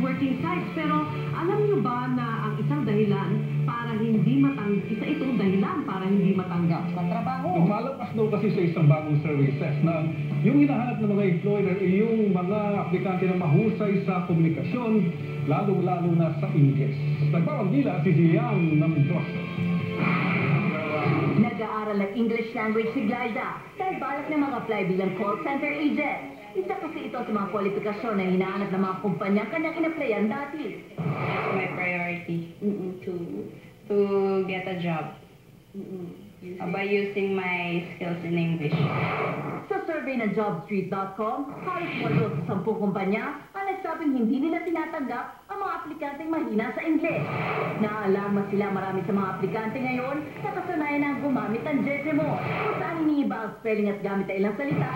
networking sites. Pero alam niyo ba na ang isang dahilan para itong dahilan para hindi matanggap sa trabaho? Lumalakas daw kasi sa isang bagong surveys na yung hinahanap ng mga employer ay yung mga aplikante na mahusay sa komunikasyon, lalong-lalo na sa Ingles. Nagpapagdila si Zian ng Diyos. Nag-aaral ng English language si Glyza dahil balak na mag-apply bilang call center agent. Isa kasi ito sa mga kwalifikasyon na hinahanap ng mga kumpanya kanyang in-applyan dati. My priority to get a job by using my skills in English. Sa survey ng jobstreet.com, halos 8 sa 10 kumpanya ang nagsabing hindi nila tinatanggap ang mga aplikanteng mahina sa Ingles. Naalarma sila marami sa mga aplikante ngayon na kasanayan na gumamit ng Jejemon kung saan hinihiba ang spelling at gamit na ilang salita.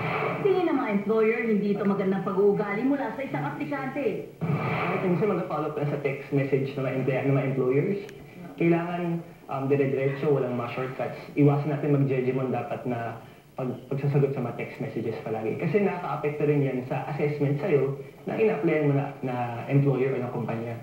Tingin ng mga employer hindi ito magandang pag-uugali mula sa isang aplikante. Kasi mag-follow up na sa text message ng mga employers. Kailangan dire-diretso, walang mga shortcuts. Iwasan natin mag-Jejemon dapat na pagsasagot sa mga text messages palagi. Kasi nakaka-apekto rin yan sa assessment sa'yo na ina-applyan mo na employer o ng kumpanya.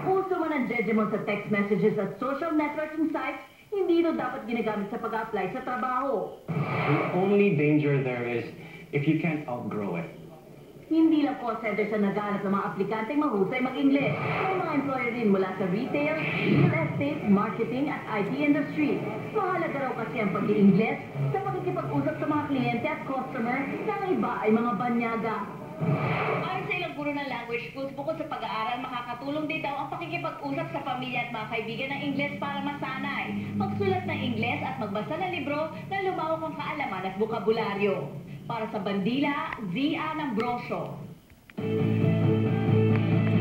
Uso mo ng Jejemon sa text messages at social networking sites, hindi ito dapat ginagamit sa pag-apply sa trabaho. The only danger there is if you can't outgrow it. Hindi lang call center sa naghanap ng mga aplikanteng mahusay mag-Ingles. May mga employer din mula sa retail, real estate, marketing at IT industry. Mahalaga raw kasi ang pag-i-Ingles sa pakikipag-usap sa mga kliyente at customer na ang iba ay mga banyaga. Ayon sa ilang guro ng language schools, bukod sa pag-aaral, makakatulong din daw ang pakikipag-usap sa pamilya at mga kaibigan ng Ingles para masanay, magsulat ng Ingles at magbasa ng libro na lumawak ang kaalaman at bukabularyo. Para sa Bandila, Zia ng Brosyo.